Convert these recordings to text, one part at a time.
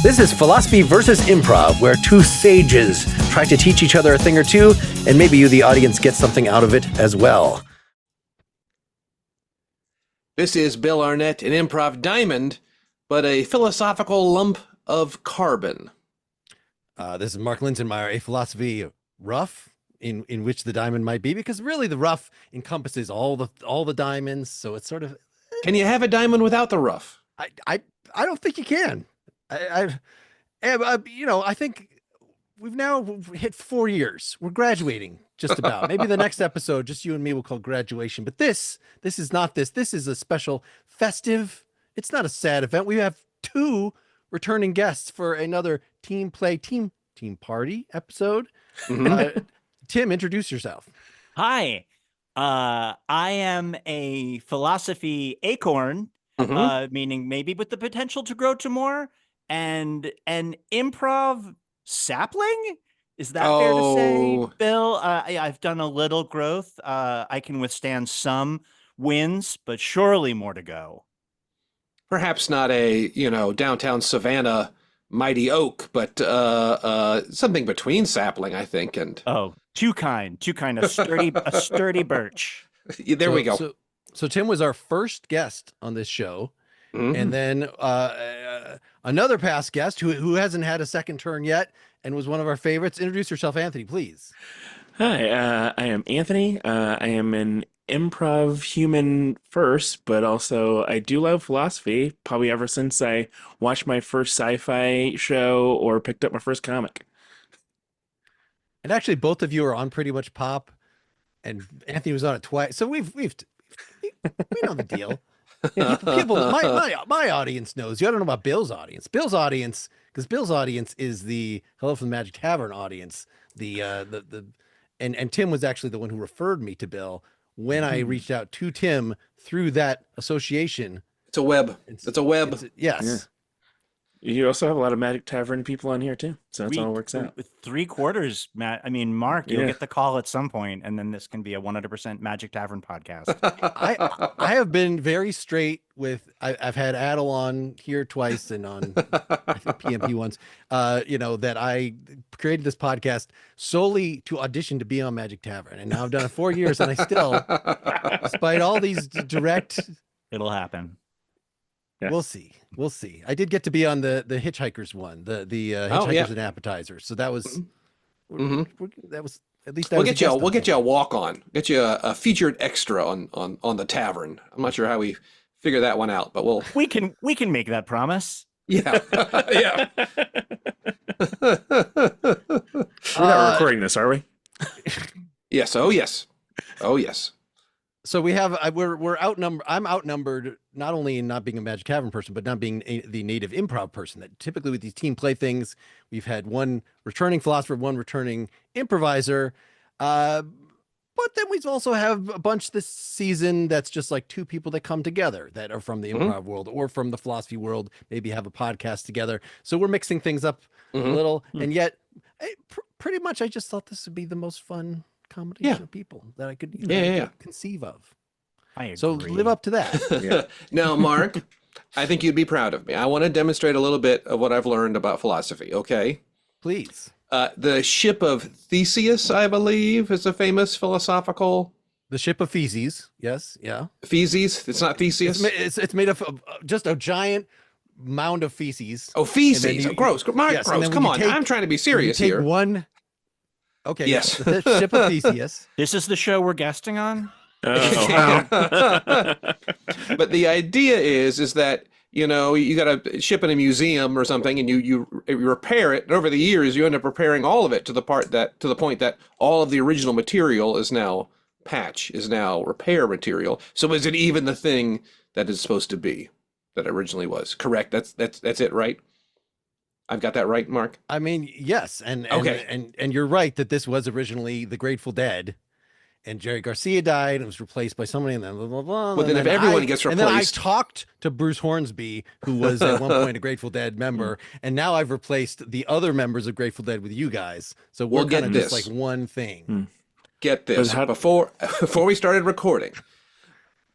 This is Philosophy versus Improv, where two sages try to teach each other a thing or two, and maybe you, the audience, get something out of it as well. This is Bill Arnett, an improv diamond, but a philosophical lump of carbon. This is Mark Linsenmeyer, a philosophy rough, in which the diamond might be, because really the rough encompasses all the diamonds, so it's sort of... Can you have a diamond without the rough? I don't think you can. I think we've now hit 4 years. We're graduating just about. Maybe the next episode, just you and me, will call graduation. But this is not this. This is a special festive. It's not a sad event. We have 2 returning guests for another team party episode. Tim, introduce yourself. Hi, I am a philosophy acorn, meaning maybe with the potential to grow to more. And an improv sapling? Is that fair to say, Bill? I've done a little growth. I can withstand some wins, but surely more to go. Perhaps not a, downtown Savannah mighty oak, but something between sapling, I think. And too kind, a sturdy birch. There we go. So Tim was our first guest on this show. And then another past guest who hasn't had a second turn yet and was one of our favorites. Introduce yourself, Anthony, please. Hi, I am Anthony. I am an improv human first, but also I do love philosophy, probably ever since I watched my first sci-fi show or picked up my first comic. And actually, both of you are on Pretty Much Pop, and Anthony was on it twice. So we know the deal. People, my audience knows you. I don't know about Bill's audience. Bill's audience is the Hello from the Magic Tavern audience. And Tim was actually the one who referred me to Bill when I reached out to Tim through that association. It's a web. It's a web. Yes. Yeah. You also have a lot of Magic Tavern people on here too, so that's all works out. 3/4, Matt. I mean, Mark, you'll get the call at some point, and then this can be a 100% Magic Tavern podcast. I have been very straight with. I've had Adel on here twice and on I think PMP once. That I created this podcast solely to audition to be on Magic Tavern, and now I've done it 4 years, and I still, despite all these direct, it'll happen. Yeah. We'll see. I did get to be on the Hitchhikers one, the Hitchhikers and Appetizers. So that was that was at least we'll get you a walk on, get you a featured extra on the tavern. I'm not sure how we figure that one out, but we can make that promise. Yeah. Yeah. We're not recording this, are we? Yes. Oh yes. So we have we're outnumbered. I'm outnumbered not only in not being a Magic Tavern person, but not being the native improv person. That typically with these team play things, we've had one returning philosopher, one returning improviser. But then we also have a bunch this season that's just like 2 people that come together that are from the improv world or from the philosophy world, maybe have a podcast together. So we're mixing things up a little, and yet pretty much I just thought this would be the most fun combination of people that I could conceive of. I agree. So live up to that. Now, Mark, I think you'd be proud of me. I want to demonstrate a little bit of what I've learned about philosophy. Okay, please. The ship of Theseus, I believe, is a famous philosophical. The ship of Theses. Yes. Yeah. Theses. It's not Theseus. It's made of just a giant mound of feces. Oh, feces. Gross. Mark, yes, gross. Come on. I'm trying to be serious here. One. Okay. Yes. The ship of Theseus. This is the show we're guesting on. But the idea is that you got a ship in a museum or something, and you repair it. And over the years, you end up repairing all of it to the point that all of the original material is now repair material. So is it even the thing that it's supposed to be that it originally was? Correct. That's it, right? I've got that right, Mark? I mean, yes. And you're right that this was originally the Grateful Dead, and Jerry Garcia died and was replaced by somebody, and then blah, blah, blah. Well, then if everyone gets replaced. And then I talked to Bruce Hornsby, who was at one point a Grateful Dead member, and now I've replaced the other members of Grateful Dead with you guys. So we're kind of just like one thing. Get this. Before we started recording,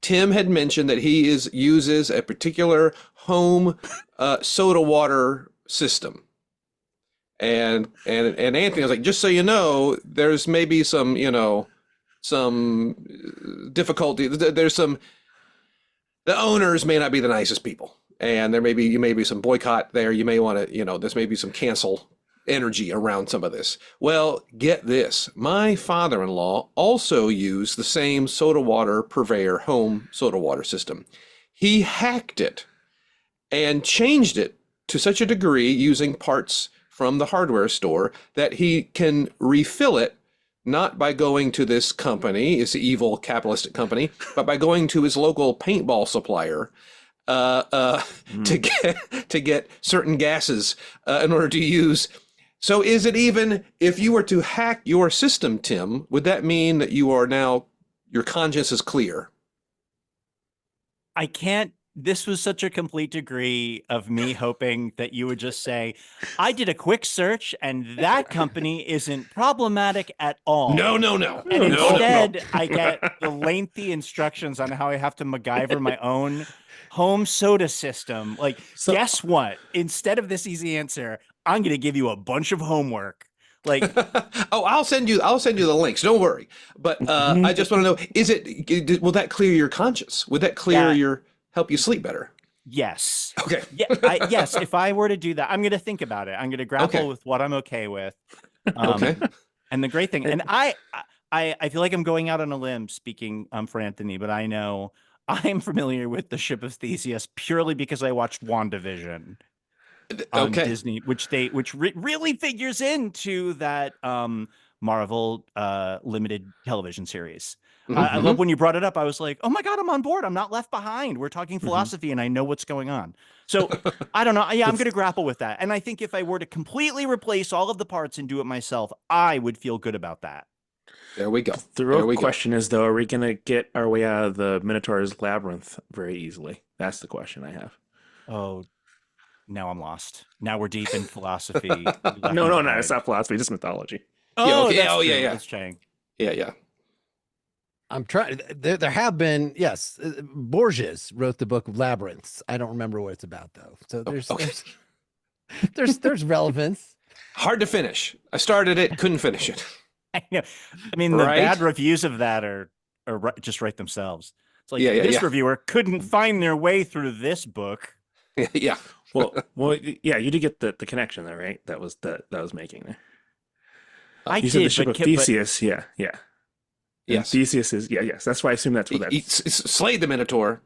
Tim had mentioned that he uses a particular home soda water system. And Anthony was like, just so you know, there's maybe some, some difficulty. There's some, the owners may not be the nicest people. And you may be some boycott there. You may want to, there's maybe some cancel energy around some of this. Well, get this. My father-in-law also used the same soda water purveyor home soda water system. He hacked it and changed it to such a degree using parts from the hardware store that he can refill it not by going to this company, this evil capitalistic company, but by going to his local paintball supplier to get certain gases in order to use. So is it even, if you were to hack your system, Tim, would that mean that your conscience is clear? I can't. This was such a complete degree of me hoping that you would just say, I did a quick search and that company isn't problematic at all. No. And instead, I get the lengthy instructions on how I have to MacGyver my own home soda system. Like, guess what? Instead of this easy answer, I'm going to give you a bunch of homework. Like, I'll send you the links. Don't worry. But I just want to know, will that clear your conscience? Would that clear help you sleep better? Yes. Okay. Yes. If I were to do that, I'm going to think about it. I'm going to grapple with what I'm okay with. Okay. And the great thing, and I feel like I'm going out on a limb speaking for Anthony, but I know I'm familiar with the Ship of Theseus purely because I watched WandaVision on Disney, which really figures into that Marvel limited television series. I love when you brought it up. I was like, oh my God, I'm on board. I'm not left behind. We're talking philosophy and I know what's going on. So I don't know. Yeah, I'm going to grapple with that. And I think if I were to completely replace all of the parts and do it myself, I would feel good about that. There we go. The real question is, though, are we going to get our way out of the Minotaur's labyrinth very easily? That's the question I have. Oh, now I'm lost. Now we're deep in philosophy. No, it's not philosophy, just mythology. Oh, yeah, that's true. yeah. That's Chang. Yeah. I'm trying. There have been, yes. Borges wrote the book of Labyrinths. I don't remember what it's about though. So there's relevance. Hard to finish. I started it, couldn't finish it. I know. I mean, the bad reviews of that are just right themselves. It's like this reviewer couldn't find their way through this book. Yeah. Well, yeah. You did get the connection there, right? That was making there. You said the Ship of Theseus. Yeah. Yes. Theseus is yes. That's why I assume that's what that. He slayed the Minotaur.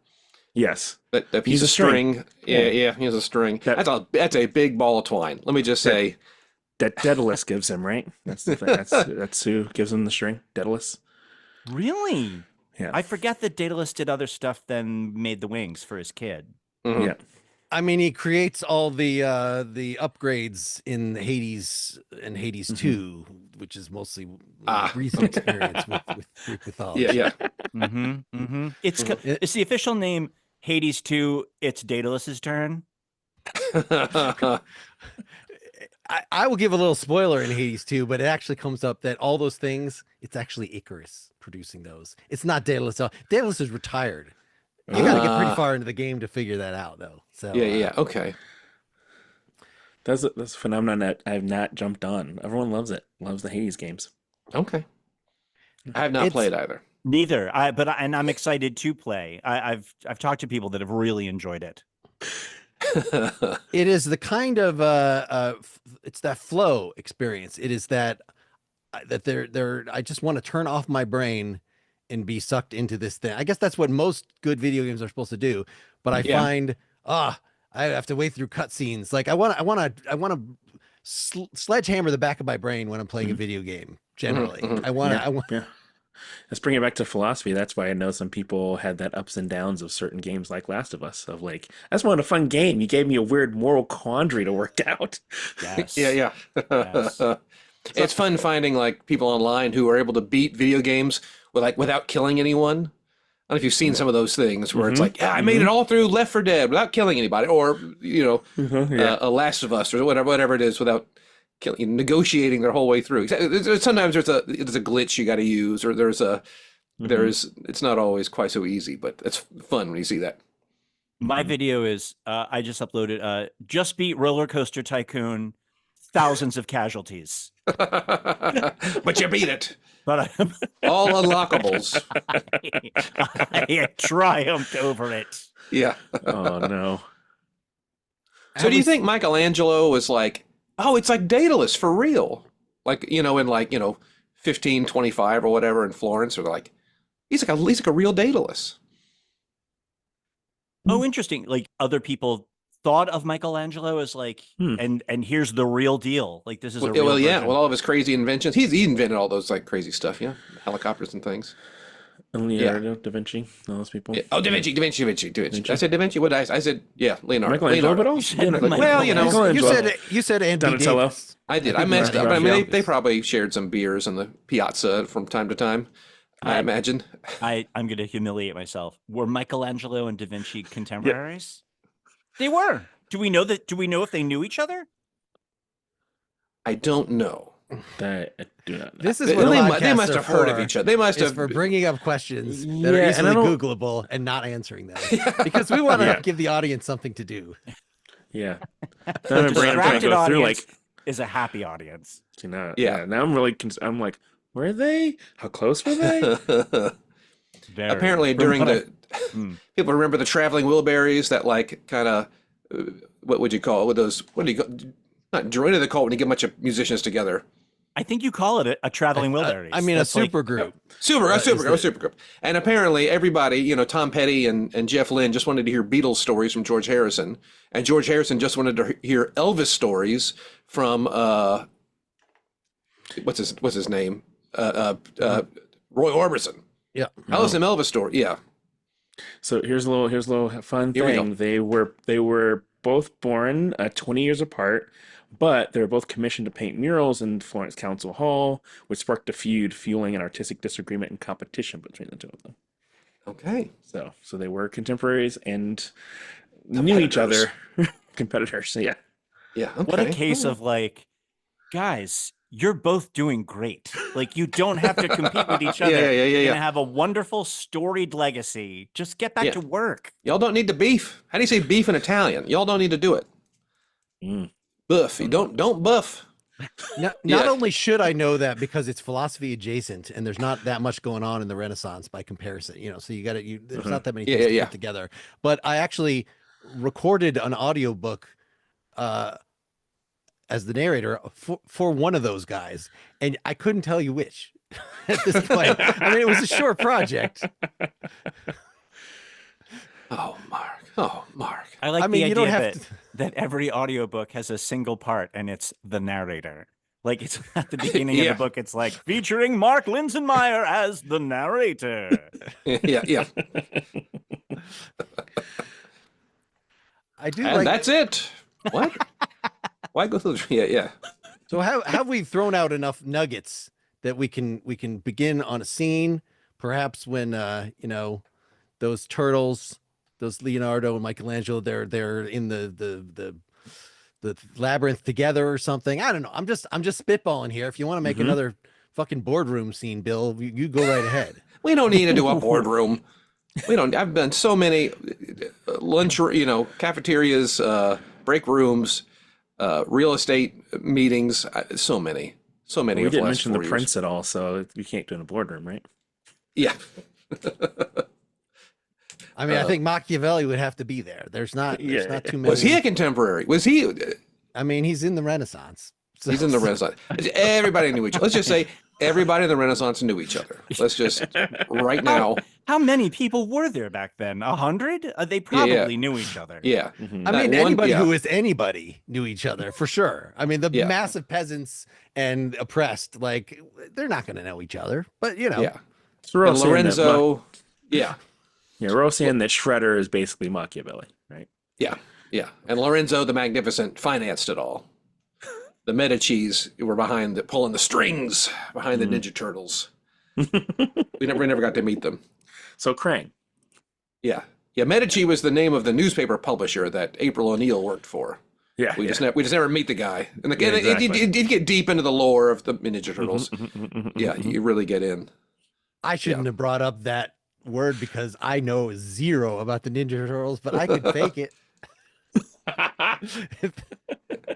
Yes. But a piece of string. Yeah. He has a string. That's a big ball of twine. Let me just say. That Daedalus gives him, right? That's who gives him the string. Daedalus. Really? Yeah. I forget that Daedalus did other stuff than made the wings for his kid. Mm-hmm. Yeah. I mean, he creates all the upgrades in Hades and Hades 2, which is mostly recent experience with Greek mythology. Yeah. It's the official name Hades 2. It's Daedalus's turn. I will give a little spoiler in Hades 2, but it actually comes up that all those things, it's actually Icarus producing those. It's not Daedalus. Daedalus is retired. You got to get pretty far into the game to figure that out, though. So yeah. Okay. That's a phenomenon that I have not jumped on. Everyone loves it. Loves the Hades games. Okay. I have not played either. Neither. And I'm excited to play. I've talked to people that have really enjoyed it. It is the kind of it's that flow experience. It is that I just want to turn off my brain and be sucked into this thing. I guess that's what most good video games are supposed to do. But I find I have to wait through cutscenes. Like I want to sledgehammer the back of my brain when I'm playing a video game. Generally, I want. Let's bring it back to philosophy. That's why I know some people had that ups and downs of certain games like Last of Us. Of like, I just wanted a fun game. You gave me a weird moral quandary to work out. Yes. Yeah. Yes. It's fun finding like people online who are able to beat video games without killing anyone. I don't know if you've seen some of those things where it's like, I made it all through Left 4 Dead without killing anybody, or a Last of Us or whatever it is without negotiating their whole way through. Sometimes there's a glitch you got to use, or there's a it's not always quite so easy, but it's fun when you see that. My video is I just uploaded Just Beat Roller Coaster Tycoon, thousands of casualties. But you beat it. But All unlockables. I triumphed over it. Yeah. Oh no. So do you think Michelangelo was like, oh, it's like Daedalus for real? Like, in 1525 or whatever in Florence, or like, he's like a real Daedalus. Oh, interesting. Like other people thought of Michelangelo as like, and here's the real deal. Like this is a real version. Well, all of his crazy inventions. He invented all those like crazy stuff, yeah, helicopters and things. And Leonardo da Vinci, all those people. Yeah. Oh, Da Vinci. I said Da Vinci. What did I said? Yeah, Leonardo. Michelangelo, but also Well, you said Andy Donatello. Davis. I did. I messed up. I mean, they probably shared some beers on the piazza from time to time, I imagine. I'm going to humiliate myself. Were Michelangelo and Da Vinci contemporaries? They were. Do we know if they knew each other? I don't know. I do not know. This is They, what they must have heard of for. each other. They must Is have. for bringing up questions that are Yeah, easily and I don't- Googleable and not answering them because we want to give the audience something to do. Yeah. The Now I'm trying to distracted go through audience like, is a happy audience. now Yeah. I'm really I'm like, were they? How close were they? Very. Apparently, during the people remember the traveling Wilburys that like kind of what would you call it with those? What do you call? Not what do they call it when you get a bunch of musicians together? I think you call it a traveling Wilburys. I mean, That's a like- super group. A super group. And apparently everybody, Tom Petty and Jeff Lynne just wanted to hear Beatles stories from George Harrison. And George Harrison just wanted to hear Elvis stories from, what's his name? Roy Orbison. Yeah. Elvis and Elvis story. Yeah. So here's a little fun Here we thing. go. They were both born 20 years apart, but they were both commissioned to paint murals in Florence Council Hall, which sparked a feud, fueling an artistic disagreement and competition between the two of them. Okay. So they were contemporaries and knew each other, competitors. So yeah. Yeah. Okay. What a case of like, guys, you're both doing great. Like you don't have to compete with each other. Yeah. You're gonna have a wonderful storied legacy. Just get back to work. Y'all don't need to beef. How do you say beef in Italian? Y'all don't need to do it. Buff. You don't buff. Not only should I know that because it's philosophy adjacent and there's not that much going on in the Renaissance by comparison, so you got to, there's not that many things to put together, but I actually recorded an audiobook as the narrator for one of those guys. And I couldn't tell you which at this point. I mean, it was a short project. Oh, Mark. I like I mean, the you don't idea have that every audiobook has a single part and it's the narrator. Like it's at the beginning of the book, it's like featuring Mark Linsenmeyer as the narrator. Yeah. I do And that's it. What? Why go through? Yeah. So have we thrown out enough nuggets that we can begin on a scene, perhaps when those turtles, those Leonardo and Michelangelo, they're in the labyrinth together or something. I don't know. I'm just spitballing here. If you want to make another fucking boardroom scene, Bill, you go right ahead. We don't need to do a boardroom. We don't. I've done so many lunch, cafeterias, break rooms, real estate meetings. So many. We of didn't the last mention the 4 years. prince at all, so you can't do it in a boardroom, right? Yeah. I mean, I think Machiavelli would have to be there. There's not too many. Was he a contemporary? Was he? I mean, he's in the Renaissance. So, He's in the Renaissance. Everybody knew each other. Let's just say everybody in the Renaissance knew each other. Let's just right now. How many people were there back then? 100? They probably knew each other. Yeah. I mean, anybody who is anybody knew each other for sure. I mean, the massive peasants and oppressed, like they're not going to know each other. But Yeah. So And Lorenzo. Yeah. we're all saying that Shredder is basically Machiavelli, right? Yeah. And Lorenzo the Magnificent financed it all. The Medicis were behind pulling the strings behind the Ninja Turtles. we never got to meet them. So Krang. Yeah. Medici was the name of the newspaper publisher that April O'Neil worked for. Yeah. We just never meet the guy. And exactly. it did get deep into the lore of the Ninja Turtles. Yeah, you really get in. I shouldn't have brought up that word because I know zero about the Ninja Turtles, but I could fake it.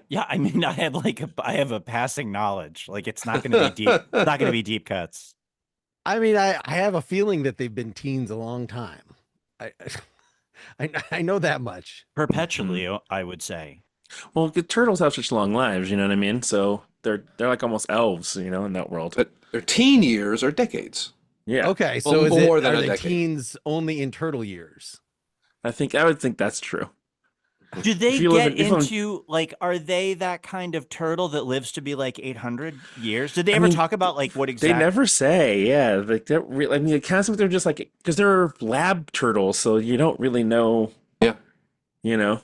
Yeah, I mean, I have a passing knowledge. Like, it's not going to be deep. It's not going to be deep cuts. I mean, I have a feeling that they've been teens a long time. I I know that much. Perpetually, I would say. Well, the turtles have such long lives, you know what I mean? So they're like almost elves, you know, in that world. But their teen years are decades. Yeah. Okay, Well, so is more it than are a the decade. teens only in turtle years? I would think that's true. Do they you live get in- if I'm- into like, are they that kind of turtle that lives to be like 800 years? Did they I ever mean, talk about like what They exactly? never say, yeah. Like they're I mean, it kind of they're just like because they're lab turtles, so you don't really know. Yeah. You know.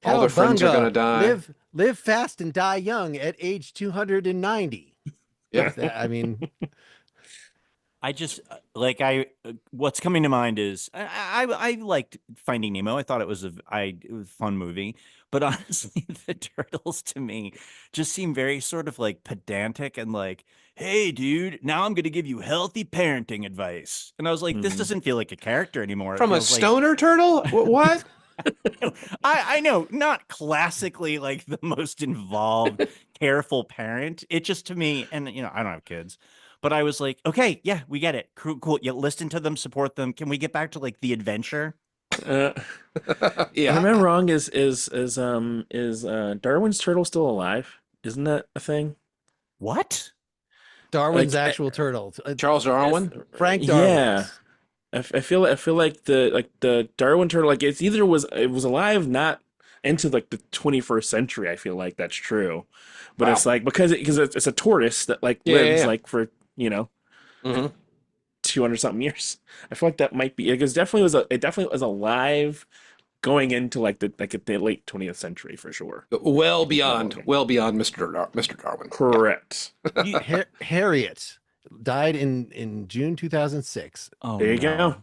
All their friends are Cowabunga, gonna die. Live fast and die young at age 290. Yeah. I mean, I just what's coming to mind is I liked Finding Nemo. I thought it was a fun movie, but honestly, the turtles to me just seem very sort of like pedantic and like, hey, dude, now I'm going to give you healthy parenting advice. And I was like, this Mhm. doesn't feel like a character anymore. It From a feels like stoner turtle? What? I know, not classically like the most involved, careful parent. It just to me, and you know, I don't have kids, but I was like, okay, yeah, we get it. Cool. You listen to them, support them. Can we get back to like the adventure? And Yeah. am I wrong? Is Darwin's turtle still alive? Isn't that a thing? What? Darwin's Like, actual turtle. Charles Darwin? Frank Darwin. Yeah. I feel like the Darwin turtle like it was alive not into like the 21st century. I feel like that's true, but Wow. it's like because it's a tortoise that like Yeah, lives yeah. like for hmm 200 something years. I feel like that might be because it definitely was alive going into like the late 20th century for sure. Well beyond Mr. Darwin. Correct. Harriet died in June 2006. Oh, There you no. go.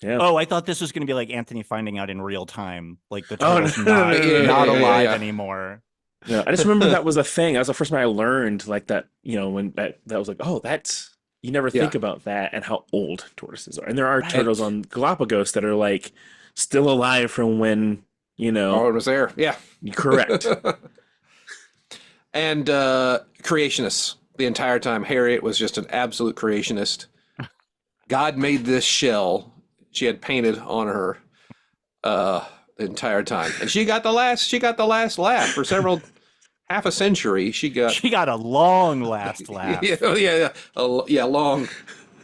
Yeah. Oh, I thought this was going to be like Anthony finding out in real time, like the Oh, turtle's no, not, no, no, no, not yeah, alive yeah. anymore. No, I just remember that was a thing. That was the first time I learned like that, when that was like, oh, that's you never think about that and how old tortoises are. And there are Right. turtles on Galapagos that are like still alive from when, Oh, it was there. Yeah. correct. And creationists. The entire time, Harriet was just an absolute creationist. God made this shell she had painted on her the entire time, and she got the last laugh for half a century. She got a long last laugh. yeah, long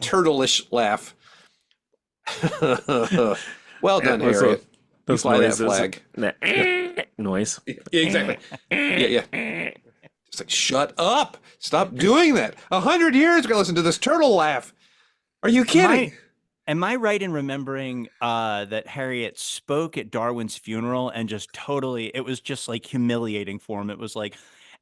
turtle-ish laugh. Well done, Harriet. You Those fly that noises, flag. that noise. Yeah, exactly. Yeah. It's like, shut up. Stop doing that. 100 years ago, listen to this turtle laugh. Are you kidding? Am I right in remembering that Harriet spoke at Darwin's funeral and just totally, it was just like humiliating for him. It was like,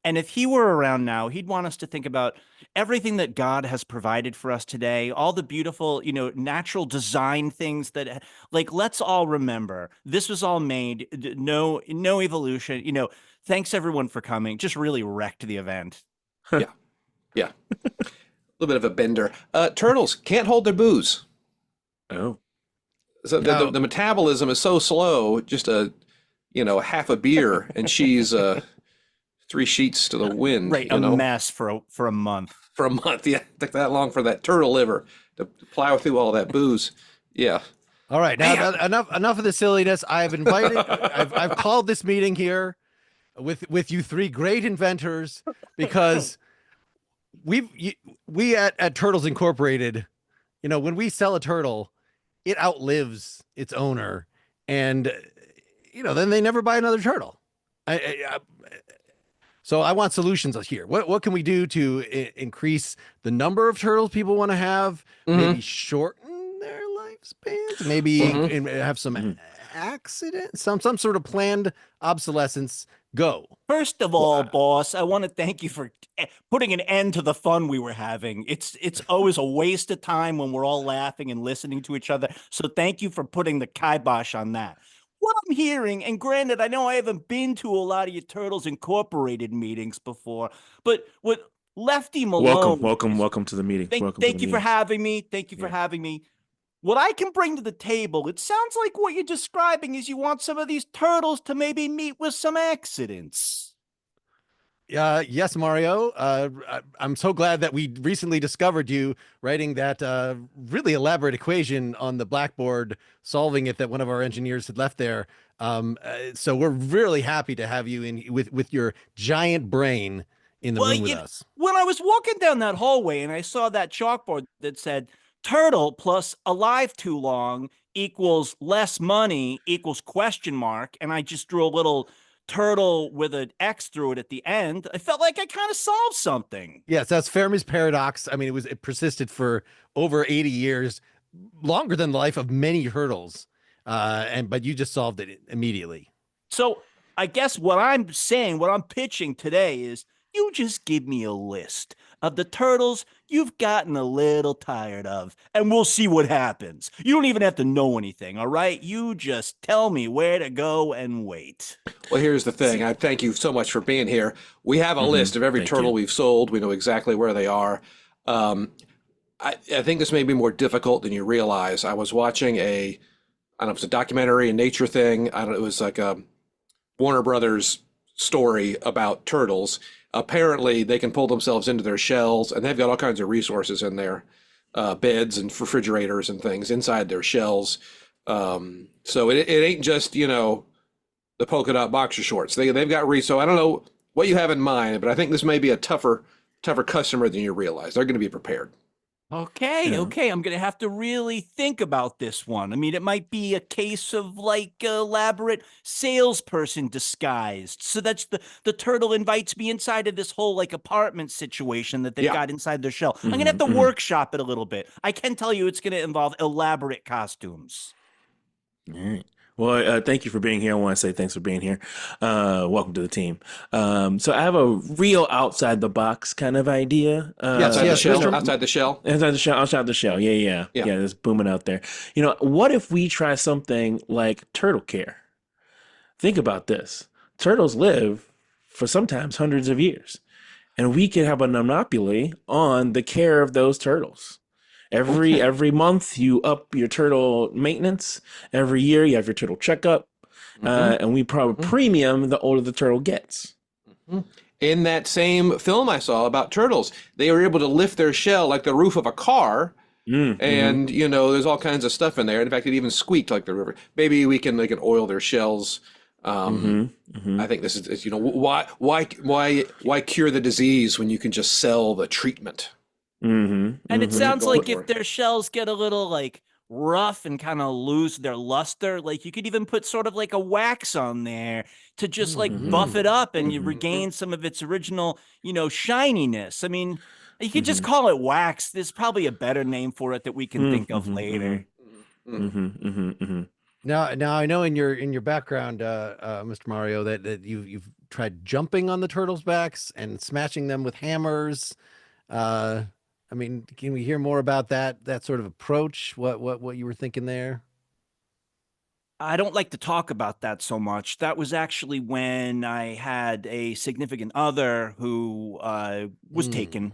and if he were around now, he'd want us to think about everything that God has provided for us today, all the beautiful, natural design things that, like, let's all remember this was all made, no evolution, thanks everyone for coming. Just really wrecked the event. Yeah. A little bit of a bender. Turtles can't hold their booze. Oh. So No. the metabolism is so slow, just half a beer, and she's 3 sheets to the wind. Right. A mess for a month. For a month. Yeah. Took that long for that turtle liver to plow through all that booze. Yeah. All right, now enough of the silliness. I've invited. I've called this meeting here with you three great inventors because we at Turtles Incorporated, when we sell a turtle, it outlives its owner, and then they never buy another turtle. So I want solutions here. What can we do to increase the number of turtles people want to have? Maybe shorten their lifespans. Maybe have some accident, some sort of planned obsolescence. Go. First of all, boss, I want to thank you for putting an end to the fun we were having. It's always a waste of time when we're all laughing and listening to each other. So thank you for putting the kibosh on that. What I'm hearing, and granted, I know I haven't been to a lot of your Turtles Incorporated meetings before, but what Lefty Malone. Welcome to the meeting. Thank you for having me. Thank you for having me. What I can bring to the table, it sounds like what you're describing is you want some of these turtles to maybe meet with some accidents. Yes, Mario. I'm so glad that we recently discovered you writing that really elaborate equation on the blackboard, solving it that one of our engineers had left there. So we're really happy to have you in with your giant brain in the room with us. When I was walking down that hallway and I saw that chalkboard that said turtle plus alive too long equals less money equals question mark, and I just drew a little turtle with an X through it at the end, I felt like I kind of solved something. Yes, that's Fermi's paradox. I mean, it persisted for over 80 years, longer than the life of many hurdles. But you just solved it immediately. So I guess what I'm pitching today is you just give me a list of the turtles you've gotten a little tired of, and we'll see what happens. You don't even have to know anything, all right? You just tell me where to go and wait. Well, here's the thing. I thank you so much for being here. We have a list of every turtle we've sold. We know exactly where they are. I think this may be more difficult than you realize. I was watching I don't know, it was a documentary, a nature thing. It was like a Warner Brothers story about turtles. Apparently, they can pull themselves into their shells, and they've got all kinds of resources in there, beds and refrigerators and things inside their shells. So it ain't just, the polka dot boxer shorts. They've got so I don't know what you have in mind, but I think this may be a tougher customer than you realize. They're going to be prepared. Okay, I'm going to have to really think about this one. I mean, it might be a case of like elaborate salesperson disguised. So that's the turtle invites me inside of this whole like apartment situation that they've got inside their shell. I'm going to have to workshop it a little bit. I can tell you it's going to involve elaborate costumes. All right. Well, thank you for being here. I want to say thanks for being here. Welcome to the team. So I have a real outside the box kind of idea. Outside the shell? Outside the shell. Yeah, it's booming out there. What if we try something like turtle care? Think about this. Turtles live for sometimes hundreds of years, and we could have a monopoly on the care of those turtles. Every month you up your turtle maintenance. Every year you have your turtle checkup, and we probably premium the older the turtle gets. In that same film I saw about turtles, they were able to lift their shell like the roof of a car, and there's all kinds of stuff in there. In fact, it even squeaked like the river. Maybe they can oil their shells. I think this is why cure the disease when you can just sell the treatment. And it sounds like if their shells get a little like rough and kind of lose their luster, like you could even put sort of like a wax on there to just like buff it up and you regain some of its original, shininess. I mean, you could just call it wax. There's probably a better name for it that we can think of later. Now I know in your background, Mr. Mario, that you've tried jumping on the turtles' backs and smashing them with hammers. I mean, can we hear more about that sort of approach? What you were thinking there? I don't like to talk about that so much. That was actually when I had a significant other who was taken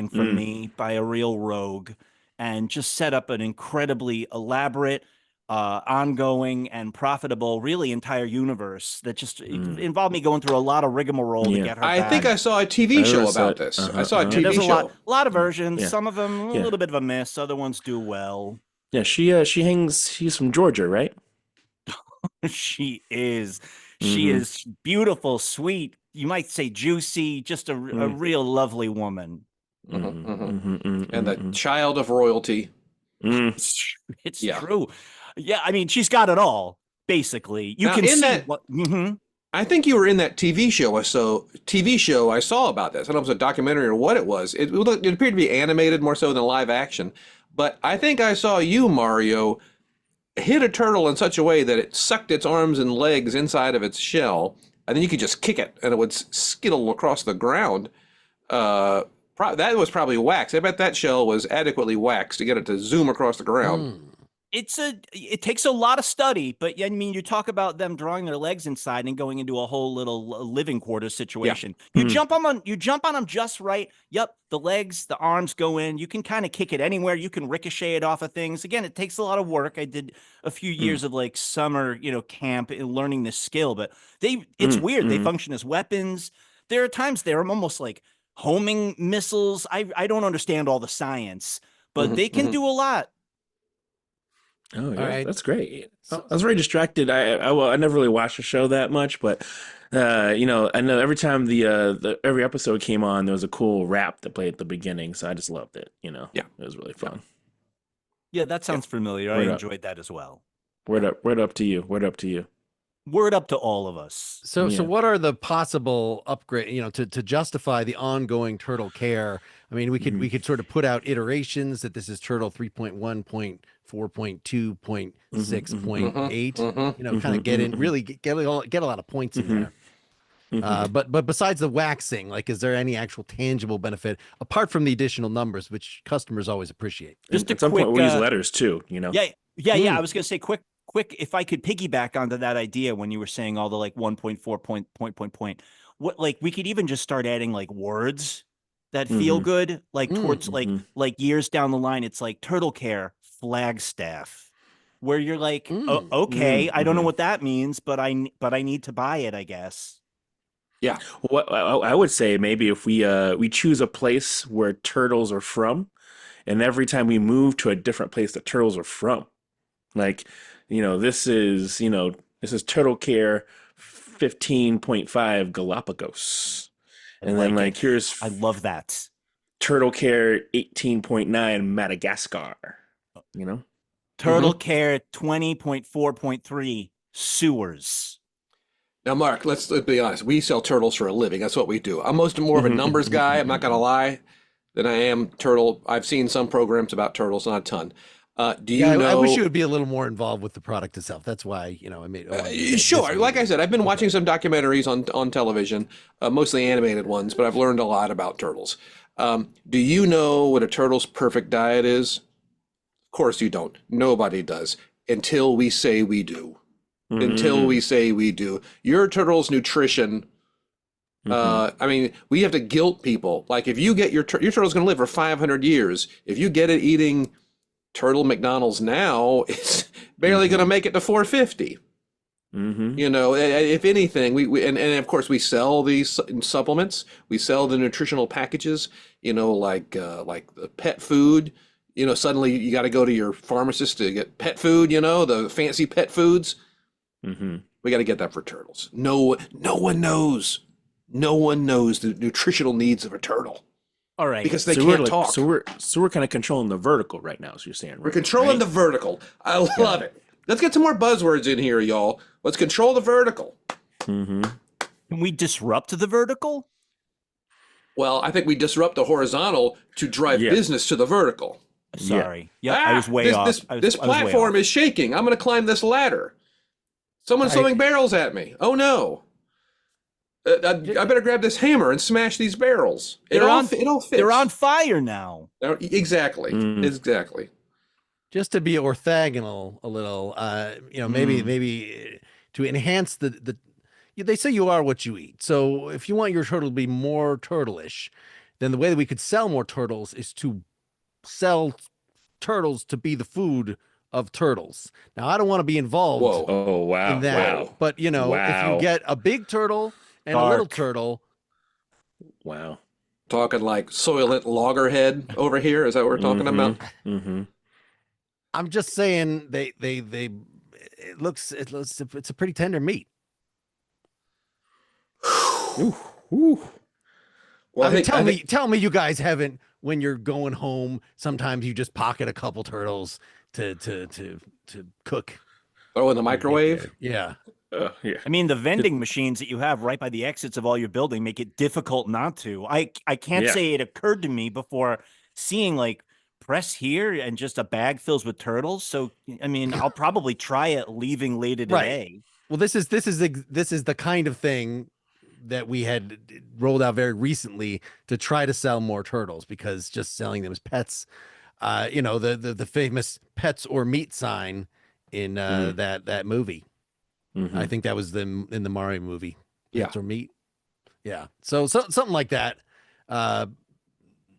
from me by a real rogue and just set up an incredibly elaborate, ongoing and profitable, really entire universe that just involved me going through a lot of rigmarole to get her back. I think I saw a TV show about this. I saw a TV show. A lot of versions. Some of them a little bit of a miss. Other ones do well. Yeah, she's from Georgia, right? She is. She is beautiful, sweet. You might say juicy. Just a real lovely woman. And the child of royalty. It's true. Yeah, I mean, she's got it all, basically. You can see what... I think you were in that TV show I saw about this. I don't know if it was a documentary or what it was. It appeared to be animated more so than live action. But I think I saw you, Mario, hit a turtle in such a way that it sucked its arms and legs inside of its shell, and then you could just kick it, and it would skittle across the ground. That was probably wax. I bet that shell was adequately waxed to get it to zoom across the ground. it takes a lot of study, but I mean, you talk about them drawing their legs inside and going into a whole little living quarters situation. You jump on them just right. Yep, the legs, the arms go in. You can kind of kick it anywhere. You can ricochet it off of things. Again, it takes a lot of work. I did a few years of like summer, camp and learning this skill, but it's weird. They function as weapons. There are times I'm almost like homing missiles. I don't understand all the science, but they can do a lot. Oh yeah, right. that's great. I was very distracted. I never really watched the show that much, but I know every time the every episode came on, there was a cool rap that played at the beginning, so I just loved it. Yeah, it was really fun. Yeah, that sounds familiar. I enjoyed that as well. Word up to you. Word up to you. Word up to all of us. So what are the possible upgrade, to justify the ongoing turtle care? I mean, we could sort of put out iterations that this is turtle 3.1.4.2.6.8, kind of get in, really get a lot of points in there. But besides the waxing, like, is there any actual tangible benefit apart from the additional numbers, which customers always appreciate? Just at some point we'll use letters too, Yeah. I was gonna say quick. If I could piggyback onto that idea when you were saying all the like 1.4 point, what, like, we could even just start adding like words that feel good, like towards like years down the line. It's like turtle care Flagstaff, where you're like, okay, I don't know what that means, but I need to buy it, I guess. Yeah. What I would say, maybe if we choose a place where turtles are from, and every time we move to a different place that turtles are from, like, this is turtle care 15.5 Galapagos, and then like here's I love that turtle care 18.9 Madagascar. Turtle care 20.4.3 sewers. Now, Mark, let's be honest. We sell turtles for a living. That's what we do. I'm more of a numbers guy. I'm not going to lie, than I am turtle. I've seen some programs about turtles, not a ton. Do you know? I wish you would be a little more involved with the product itself. That's why, I made. Sure. Like I said, I've been watching some documentaries on television, mostly animated ones, but I've learned a lot about turtles. Do you know what a turtle's perfect diet is? Of course you don't. Nobody does until we say we do. Until we say we do. Your turtle's nutrition. I mean, we have to guilt people. Like, if you get your turtle's going to live for 500 years. If you get it eating turtle McDonald's now, it's barely going to make it to 450. If anything, we and of course we sell these supplements. We sell the nutritional packages. Like the pet food. Suddenly you got to go to your pharmacist to get pet food. The fancy pet foods. We got to get that for turtles. No one knows. No one knows the nutritional needs of a turtle. All right, because they can't talk. So we're kind of controlling the vertical right now. So you're saying, right? We're controlling the vertical. I love it. Let's get some more buzzwords in here, y'all. Let's control the vertical. Can we disrupt the vertical? Well, I think we disrupt the horizontal to drive business to the vertical. Sorry. I was way off. This platform is shaking. I'm going to climb this ladder. Someone's throwing barrels at me. Oh no. I better grab this hammer and smash these barrels. It all fits. They're on fire now. Exactly. Exactly. Just to be orthogonal a little, maybe to enhance the they say you are what you eat. So if you want your turtle to be more turtle-ish, then the way that we could sell more turtles is to sell turtles to be the food of turtles. Now, I don't want to be involved in that. Wow. But, if you get a big turtle and a little turtle. Wow. Talking like Soylent Loggerhead over here. Is that what we're talking about? I'm just saying it's a pretty tender meat. Well, tell me you guys haven't, when you're going home, sometimes you just pocket a couple turtles to cook. Oh, in the microwave? Yeah. I mean, the vending machines that you have right by the exits of all your building make it difficult not to. I can't say it occurred to me before seeing like press here and just a bag fills with turtles. So, I mean, I'll probably try it leaving later today. Well, this is the kind of thing that we had rolled out very recently to try to sell more turtles, because just selling them as pets the famous pets or meat sign in that movie. I think that was in the Mario movie, pets or meat. Yeah. So something like that.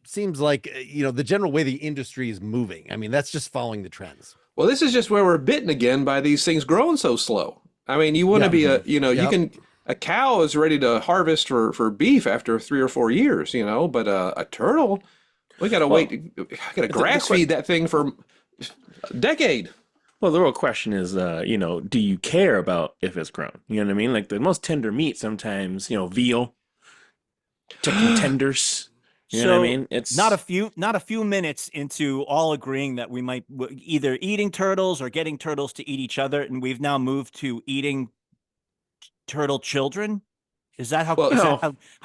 Seems like the general way the industry is moving. I mean, that's just following the trends. Well, this is just where we're bitten again by these things growing so slow. I mean, you want to be a cow is ready to harvest for beef after 3 or 4 years, but a turtle, we got to wait. Got to grass feed that thing for a decade. Well, the real question is, do you care about if it's grown? You know what I mean? Like the most tender meat sometimes, veal, chicken tenders. You know what I mean? It's not a few minutes into all agreeing that we might either eating turtles or getting turtles to eat each other, and we've now moved to eating turtle children. Is that how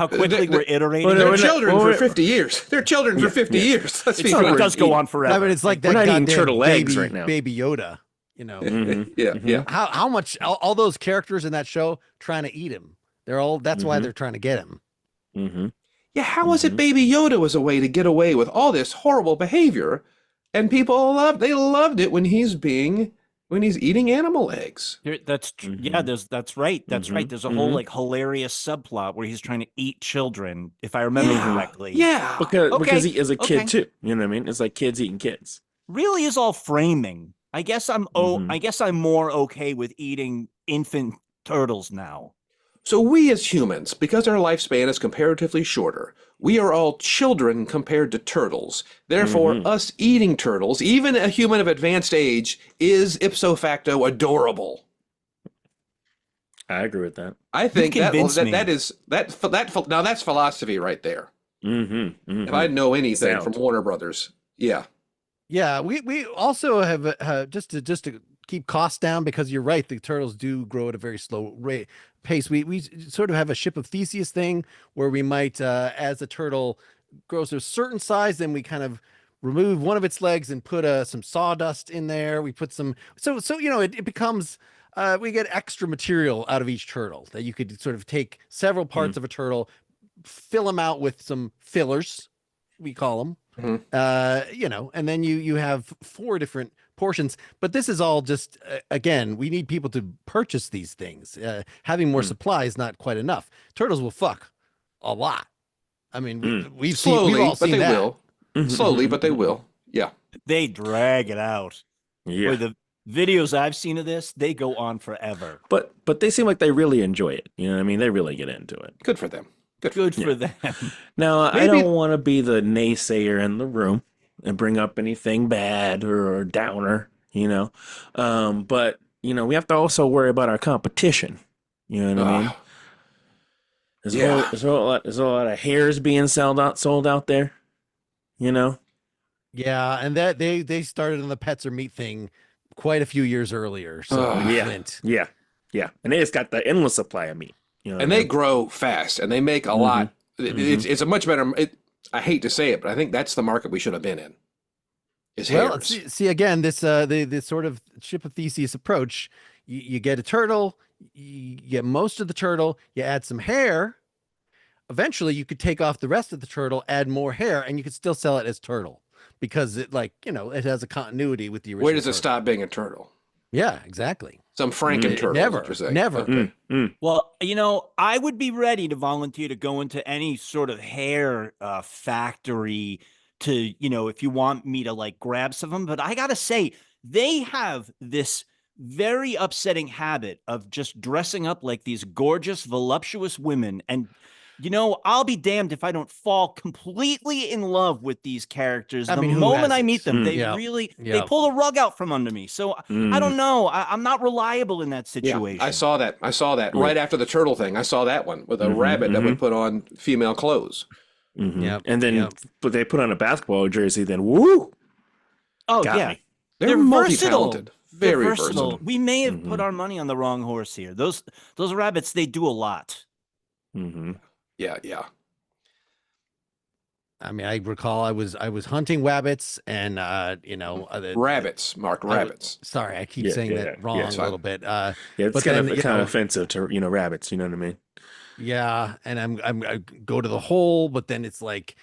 quickly we're iterating? They're children for 50 years. They're children for 50 years. It does go on forever. I mean, it's like that we're not eating goddamn turtle eggs right now. Baby Yoda. Yeah. How much all those characters in that show trying to eat him? That's why they're trying to get him. Yeah, how was it Baby Yoda was a way to get away with all this horrible behavior, and people loved it when he's eating animal eggs. That's that's right. That's right. There's a whole hilarious subplot where he's trying to eat children, if I remember correctly. Yeah, because he is a kid too. You know what I mean? It's like kids eating kids. Really is all framing. I guess I'm more okay with eating infant turtles now. So we as humans, because our lifespan is comparatively shorter, we are all children compared to turtles. Therefore, us eating turtles, even a human of advanced age, is ipso facto adorable. I agree with that. I think now that's philosophy right there. If I know anything from Warner Brothers, yeah. We also have just to keep costs down, because you're right, the turtles do grow at a very slow pace. We sort of have a ship of Theseus thing where we might, as a turtle grows to a certain size, then we kind of remove one of its legs and put some sawdust in there. We put some, so it becomes, we get extra material out of each turtle that you could sort of take several parts of a turtle, fill them out with some fillers, we call them. And then you have 4 different portions, but this is all just, again, we need people to purchase these things. Having more supply is not quite enough. Turtles will fuck a lot. I mean, we've all seen that. Slowly, but they will. Yeah. They drag it out. Yeah. Boy, the videos I've seen of this, they go on forever. But they seem like they really enjoy it. You know what I mean? They really get into it. Good for them. Good for them. Now, I don't want to be the naysayer in the room and bring up anything bad or downer, but we have to also worry about our competition. You know what I mean? There's a lot of hairs being sold out there. Yeah, and that they started on the pets or meat thing quite a few years earlier. So yeah, and they just got the endless supply of meat. And they grow fast, and they make a lot. It's a much better. I hate to say it, but I think that's the market we should have been in. Well, see again, this the sort of ship of Theseus approach. You get a turtle, you get most of the turtle, you add some hair. Eventually, you could take off the rest of the turtle, add more hair, and you could still sell it as turtle, because it it has a continuity with the original. Where does it stop being a turtle? Yeah, exactly. Some Franken turtle. Never. Okay. Well, I would be ready to volunteer to go into any sort of hair factory to, if you want me to grab some of them. But I got to say, they have this very upsetting habit of just dressing up like these gorgeous, voluptuous women. And I'll be damned if I don't fall completely in love with these characters. The moment I meet them, they they pull the rug out from under me. So I don't know. I'm not reliable in that situation. Yeah, I saw that right after the turtle thing. I saw that one with a rabbit that would put on female clothes. Yeah, and then but they put on a basketball jersey. Then woo! Oh Got yeah, me. They're multi-talented. Very versatile. We may have put our money on the wrong horse here. Those rabbits, they do a lot. Yeah. I mean, I recall I was hunting rabbits, and rabbits, Mark, rabbits. Sorry, I keep saying that wrong a little bit. It's kind of offensive to rabbits. You know what I mean? Yeah, and I go to the hole, but then it's like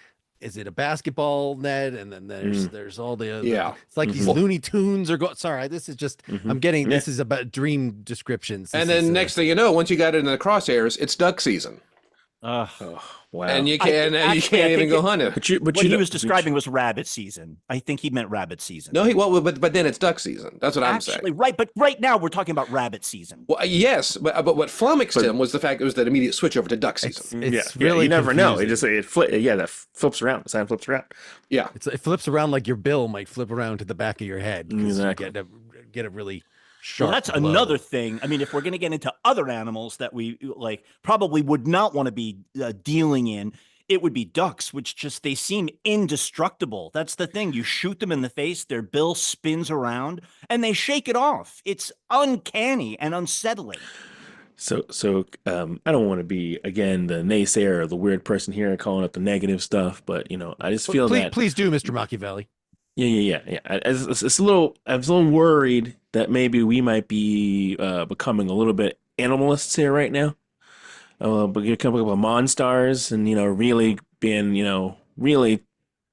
is it a basketball net? And then there's all the it's like these Looney Tunes are going. Sorry, this is just I'm getting this is about dream descriptions. And then next thing you know, once you got into the crosshairs, it's duck season. Oh, wow. And you can't even go hunting. What he was describing was rabbit season. I think he meant rabbit season. No, but then it's duck season. That's what I'm saying. Right, but right now we're talking about rabbit season. Well, yes, but what flummoxed him was the fact it was that immediate switch over to duck season. It's really you never know. confusing. That flips around. The sign flips around. Yeah, it flips around like your bill might flip around to the back of your head. Exactly. You get a really sharp Well, that's blow. another thing. I mean, if we're going to get into other animals that we probably would not want to be dealing in, it would be ducks, which they seem indestructible. That's the thing. You shoot them in the face, their bill spins around, and they shake it off. It's uncanny and unsettling. So I don't want to be, again, the naysayer or the weird person here calling up the negative stuff, but, I just feel Please do, Mr. Machiavelli. Yeah. I was a little worried that maybe we might be becoming a little bit animalists here right now. But you're coming up with monsters and, really being, really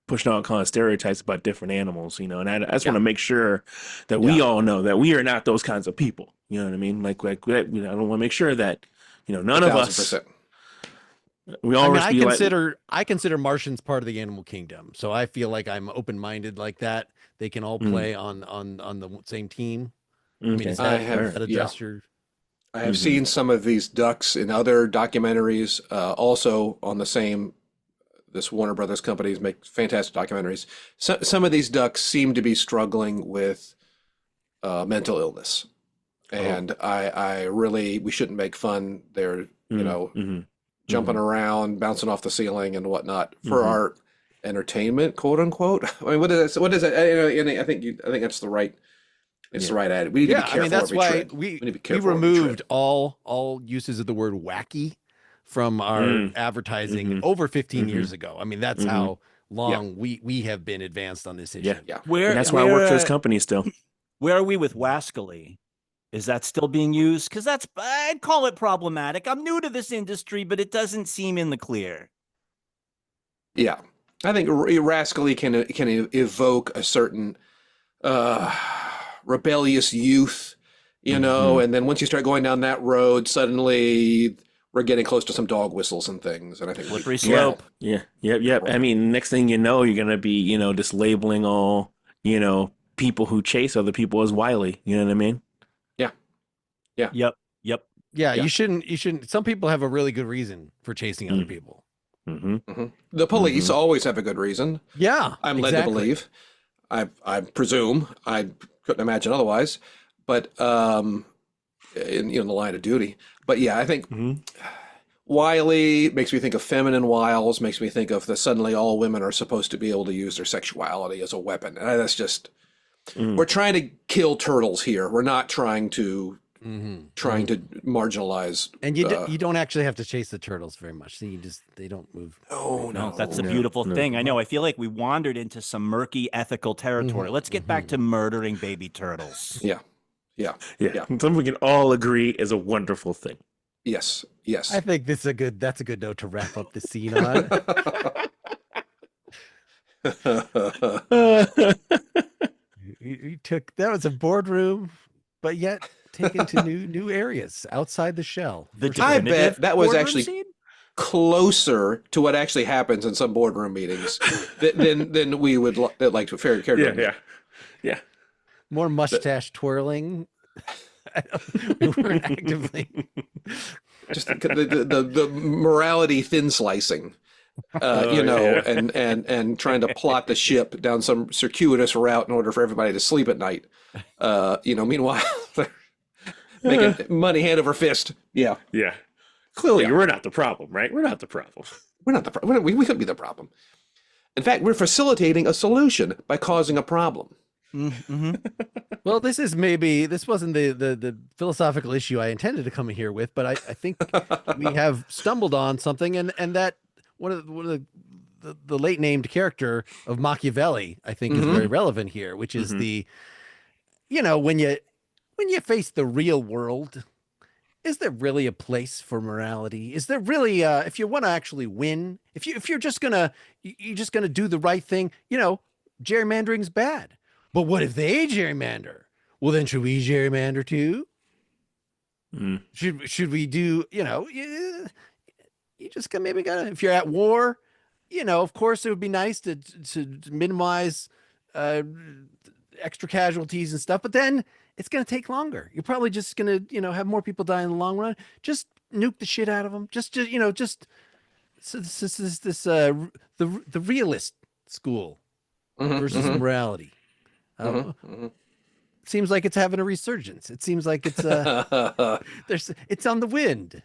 pushing out kind of stereotypes about different animals, and I just want to make sure that we all know that we are not those kinds of people. You know what I mean? Like I don't want to make sure that, none of us. We all I consider Martians part of the animal kingdom, so I feel like I'm open-minded like that. They can all play on the same team. I mean, is that address your? I have seen some of these ducks in other documentaries, also on this Warner Brothers companies make fantastic documentaries. Some of these ducks seem to be struggling with mental illness, and we shouldn't make fun. They're jumping around, bouncing off the ceiling and whatnot for our entertainment, quote unquote. I mean, what is it? I think that's the right. It's the right attitude. We need to be careful. That's why we removed all uses of the word wacky from our advertising over 15 years ago. I mean, that's how long we have been advanced on this issue. Yeah. And that's why I work for this company still. Where are we with wascally? Is that still being used? Because I'd call it problematic. I'm new to this industry, but it doesn't seem in the clear. Yeah, I think rascally can evoke a certain rebellious youth, and then once you start going down that road, suddenly we're getting close to some dog whistles and things. And I think slippery slope. Yeah. I mean, next thing you know, you're gonna be, just labeling all, people who chase other people as wily. You know what I mean? Yeah. Yep. Yeah, you shouldn't. Some people have a really good reason for chasing other people. The police always have a good reason. Yeah, I'm led to believe. I presume. I couldn't imagine otherwise. But in the line of duty. But yeah, I think wily makes me think of feminine wiles. Makes me think of suddenly all women are supposed to be able to use their sexuality as a weapon. And that's just we're trying to kill turtles here. We're not trying to. Trying to marginalize, and you don't actually have to chase the turtles very much. They don't move. No, that's the beautiful thing. I know. I feel like we wandered into some murky ethical territory. Let's get back to murdering baby turtles. Yeah. Something we can all agree is a wonderful thing. Yes. I think that's a good note to wrap up the scene on. That was a boardroom, but yet taken to new areas outside the shell. I bet that was actually closer to what actually happens in some boardroom meetings than we would like to care to. Yeah. More mustache twirling. We weren't actively just the morality thin slicing. And trying to plot the ship down some circuitous route in order for everybody to sleep at night. Meanwhile, making money hand over fist. Yeah. Clearly, we're not the problem, right? We're not the problem. We're not the problem. We couldn't be the problem. In fact, we're facilitating a solution by causing a problem. Well, this wasn't the philosophical issue I intended to come in here with, but I think we have stumbled on something, and that one of the late named character of Machiavelli, I think, is very relevant here, which is when you face the real world is there really a place for morality? Is there really if you want to actually win, if you're just gonna you're just gonna do the right thing, gerrymandering's bad. But what if they gerrymander? Well, then should we gerrymander too? Mm. Should we do, you just maybe gotta, if you're at war, of course it would be nice to minimize uh extra casualties and stuff, but then it's going to take longer. You're probably just going to, have more people die in the long run. Just nuke the shit out of them. Just so the realist school versus Mm-hmm. morality. Mm-hmm. Seems like it's having a resurgence. It seems like it's it's on the wind.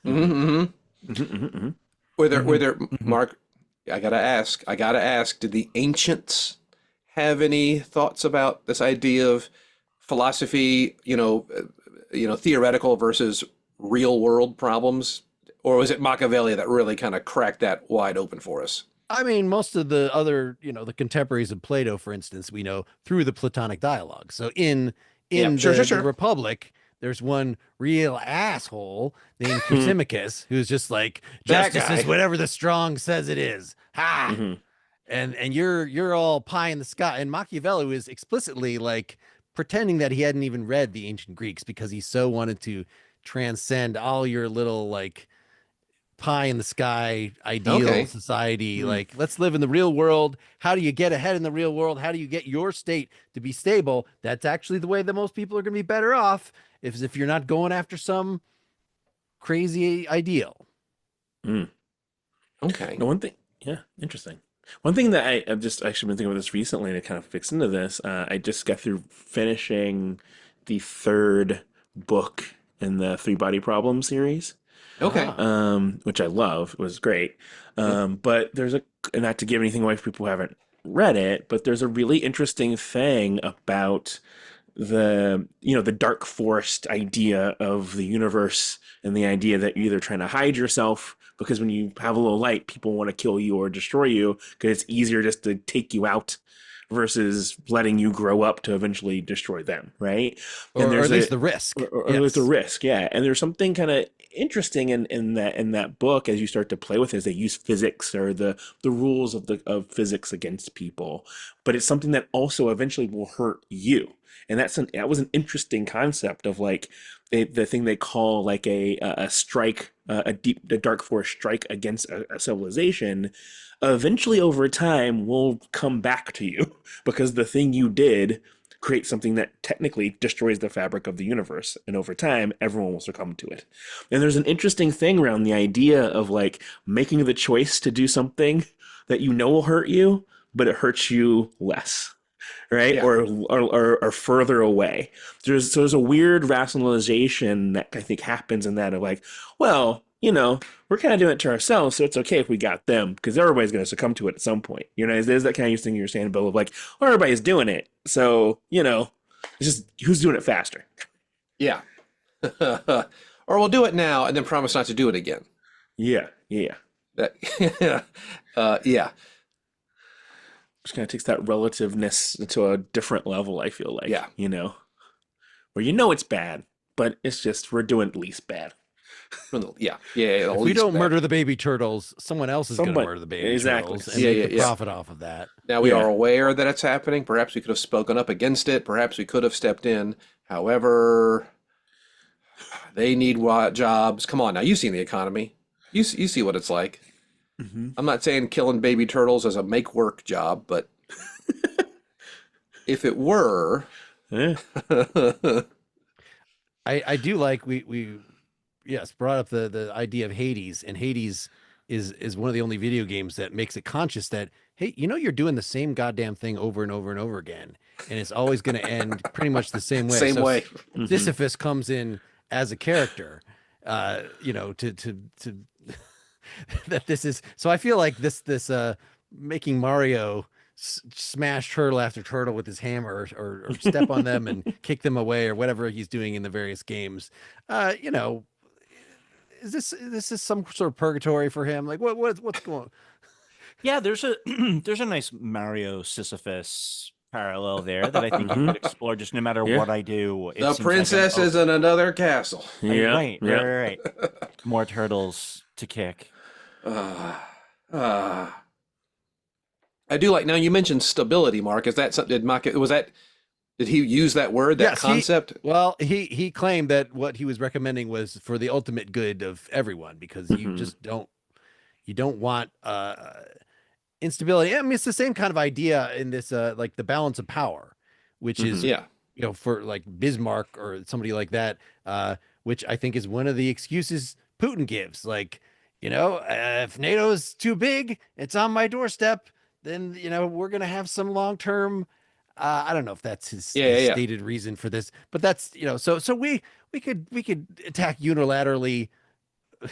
Mm-hmm. Mm-hmm. Were there, Mhm. Mark? I gotta ask. Did the ancients have any thoughts about this idea of philosophy? Theoretical versus real world problems, or was it Machiavelli that really kind of cracked that wide open for us? I mean, most of the other, the contemporaries of Plato, for instance, we know through the Platonic dialogue. So in Yeah, in sure, the sure, the sure. Republic, there's one real asshole named Mm-hmm. Thrasymachus who's just like, That justice is guy. whatever the strong says it is. Ha! Mm-hmm. And you're all pie in the sky. And Machiavelli is explicitly like pretending that he hadn't even read the ancient Greeks because he so wanted to transcend all your little like pie in the sky ideal Okay. society. Mm. Like, let's live in the real world. How do you get ahead in the real world? How do you get your state to be stable? That's actually the way that most people are going to be better off if you're not going after some crazy ideal. Mm. Okay. No, one thing, yeah, interesting. One thing that I've just actually been thinking about this recently to kind of fix into this, I just got through finishing the third book in the Three Body Problem series, Okay. Ah, which I love. It was great. But there's and not to give anything away for people who haven't read it, but there's a really interesting thing about the dark forest idea of the universe and the idea that you're either trying to hide yourself because when you have a little light people want to kill you or destroy you because it's easier just to take you out versus letting you grow up to eventually destroy them, right? And or there's at least a the risk. or there's a Yes. risk, yeah. And there's something kind of interesting in that book as you start to play with it, is they use physics or the rules of physics against people, but it's something that also eventually will hurt you. And that was an interesting concept of like the thing they call like a strike, a dark force strike against a civilization. Eventually, over time, will come back to you because the thing you did creates something that technically destroys the fabric of the universe. And over time, everyone will succumb to it. And there's an interesting thing around the idea of like making the choice to do something that you know will hurt you, but it hurts you less, right? Yeah. Or further away. There's a weird rationalization that I think happens in that of like, well, we're kind of doing it to ourselves, so it's okay if we got them because everybody's going to succumb to it at some point. There's that kind of thing you're saying, Bill, of like, well, everybody's doing it, so it's just who's doing it faster. Yeah. Or we'll do it now and then promise not to do it again. Yeah, yeah. That, yeah. Just kind of takes that relativeness to a different level. I feel like, Yeah. where it's bad, but it's just we're doing least bad. Yeah. Yeah. The If we least don't bad. murder the baby turtles, someone else is going to Somebody, murder the baby exactly. turtles, and Yeah, we yeah, could yeah. profit off of that. Now we Yeah. are aware that it's happening. Perhaps we could have spoken up against it. Perhaps we could have stepped in. However, they need jobs. Come on now, you've seen the economy. You see what it's like. Hmm. I'm not saying killing baby turtles is a make work job, but if it were, Yeah. I do like we yes brought up the idea of Hades, and Hades is one of the only video games that makes it conscious that, hey, you're doing the same goddamn thing over and over and over again, and it's always going to end pretty much the same way. same So way. Mhm. Sisyphus comes in as a character, to that this is, so I feel like this making Mario smash turtle after turtle with his hammer, or step on them and kick them away, or whatever he's doing in the various games. You know, is this some sort of purgatory for him? Like what's going? Yeah, there's a there's a nice Mario Sisyphus parallel there that I think you could explore. Just no matter Yeah. what I do, it The seems princess is in another castle. Yeah. right, Yeah. right. More turtles to kick. Uh, uh, I do like, now you mentioned stability, Mark. Is that something, did he use that word, that Yes, concept? he claimed that what he was recommending was for the ultimate good of everyone, because you just don't want instability. I mean, it's the same kind of idea in this like the balance of power, which is Yeah. for like Bismarck or somebody like that, which I think is one of the excuses Putin gives. Like, if NATO's too big, it's on my doorstep, then we're gonna have some long term. I don't know if that's his Yeah. stated reason for this, but that's so we could attack unilaterally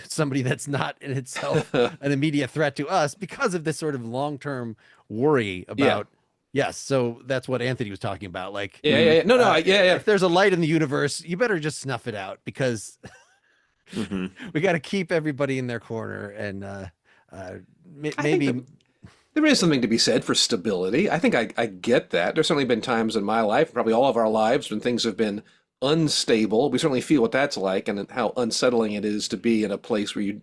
somebody that's not in itself an immediate threat to us because of this sort of long-term worry Yeah. about. Yes, so that's what Anthony was talking about. Like, Yeah. No, yeah. if there's a light in the universe, you better just snuff it out, because we got to keep everybody in their corner, and I maybe think there is something to be said for stability. I think I get that. There's certainly been times in my life, probably all of our lives, when things have been unstable. We certainly feel what that's like, and how unsettling it is to be in a place where you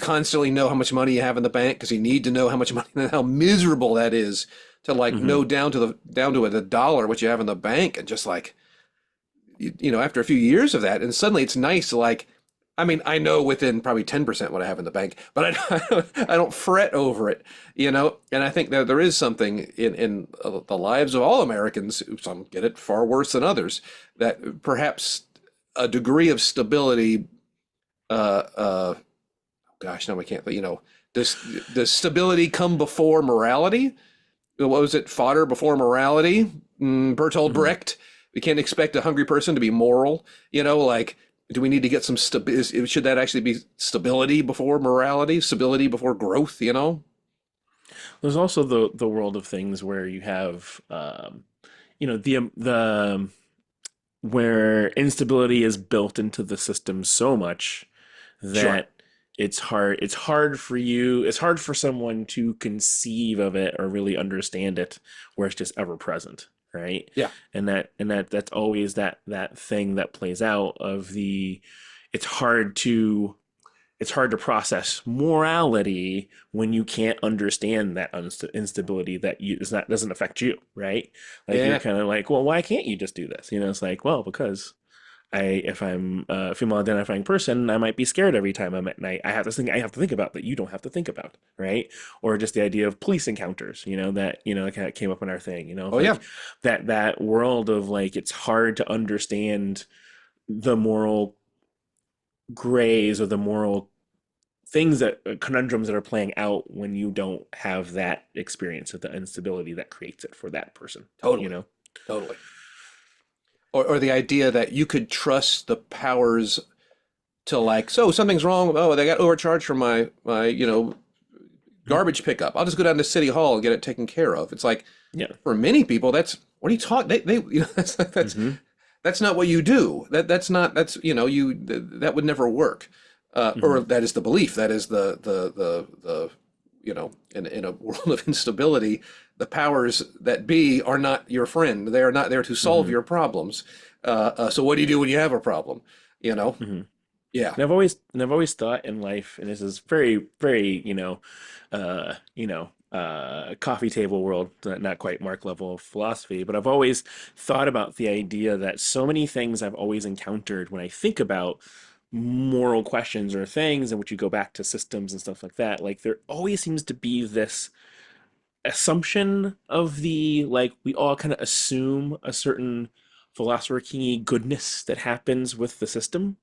constantly know how much money you have in the bank, because you need to know how much money, and how miserable that is to like know down to the dollar what you have in the bank, and just like after a few years of that, and suddenly it's nice to like, I mean, I know within probably 10% what I have in the bank, but I don't fret over it, And I think that there is something in the lives of all Americans, some get it far worse than others, that perhaps a degree of stability, gosh, no, we can't, does stability come before morality? What was it? Fodder before morality? Bertolt Brecht. We can't expect a hungry person to be moral, like, do we need to get some should that actually be stability before morality, stability before growth, There's also the world of things where you have, the where instability is built into the system so much Sure. that it's hard for someone to conceive of it or really understand it, where it's just ever present, right? Yeah. And that's always that thing that plays out of it's hard to process morality when you can't understand that instability that doesn't affect you, right? Like, Yeah. you're kind of like, well, why can't you just do this? It's like, well, because if I'm a female identifying person, I might be scared every time I'm at night. I have this thing I have to think about that you don't have to think about, right? Or just the idea of police encounters, that kind of came up in our thing, Oh, yeah. that world of like, it's hard to understand the moral grays or the moral things conundrums that are playing out when you don't have that experience of the instability that creates it for that person. Totally. Totally. Or the idea that you could trust the powers to like, so something's wrong. Oh, they got overcharged for my garbage pickup. I'll just go down to City Hall and get it taken care of. It's like, for many people, what are you talking? That's not what you do. That would never work. Or that is the belief. That is the in a world of instability, the powers that be are not your friend. They are not there to solve your problems. So what do you do when you have a problem? Yeah. And I've always thought in life, and this is very, very, coffee table world, not quite Mark level of philosophy, but I've always thought about the idea that so many things I've always encountered when I think about moral questions or things in which you go back to systems and stuff like that, like, there always seems to be this assumption of like, we all kind of assume a certain philosopher kingy goodness that happens with the system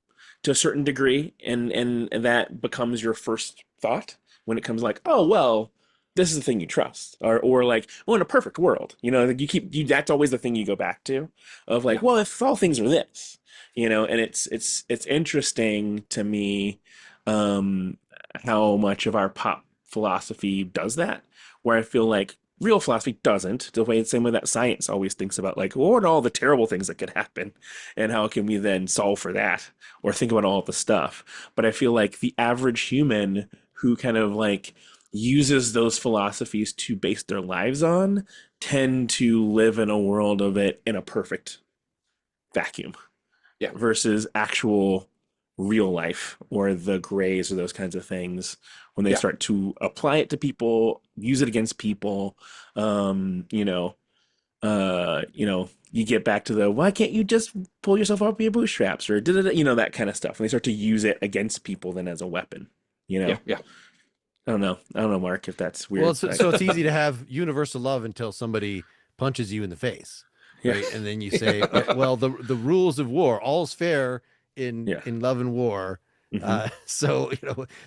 to a certain degree, and that becomes your first thought when it comes like, oh, well, this is the thing you trust, or like, well, in a perfect world, like, that's always the thing you go back to, of like, well, if all things are this, and it's interesting to me, how much of our pop philosophy does that, where I feel like real philosophy doesn't, the same way that science always thinks about like, what are all the terrible things that could happen and how can we then solve for that, or think about all the stuff. But I feel like the average human who kind of like uses those philosophies to base their lives on tend to live in a world of it in a perfect vacuum. Yeah. Versus actual real life or the grays or those kinds of things when they Yeah. start to apply it to people, use it against people, you get back to the why can't you just pull yourself up your bootstraps or that kind of stuff. And they start to use it against people then as a weapon. Yeah. Yeah. I don't know, Mark, if that's Well, weird. so it's easy to have universal love until somebody punches you in the face, Yeah. right? And then you say, well, the rules of war, all's fair Yeah. in love and war. So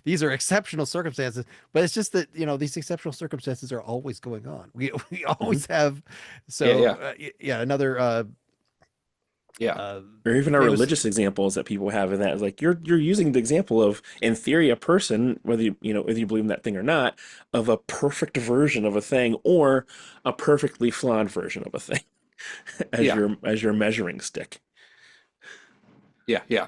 these are exceptional circumstances, but it's just that these exceptional circumstances are always going on. We always have. So another Or even our famous. religious examples that people have in that is like you're using the example of, in theory, a person, whether whether you believe in that thing or not, of a perfect version of a thing or a perfectly flawed version of a thing as your measuring stick. Yeah. Yeah.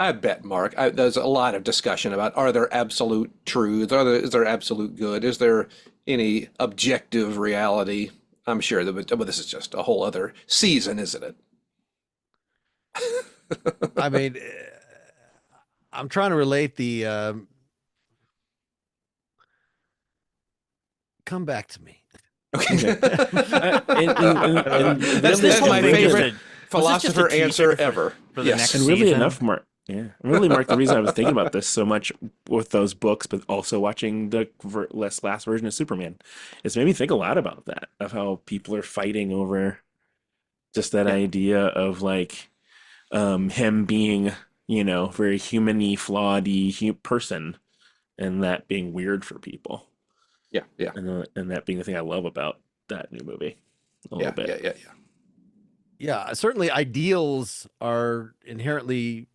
I bet, Mark, there's a lot of discussion about, are there absolute truths? Is there absolute good? Is there any objective reality? I'm sure that, but this is just a whole other season, isn't it? I mean, I'm trying to relate the. Come back to me. Okay. That's That's my thing just favorite philosopher answer ever. For the next And really season? enough, Mark. Yeah, really, Mark. The reason I was thinking about this so much with those books, but also watching the last version of Superman, it's made me think a lot about that, of how people are fighting over just that idea of like him being, very human-y, flawed-y person, and that being weird for people. Yeah, yeah, And that being the thing I love about that new movie a little bit. yeah. Yeah, certainly ideals are inherently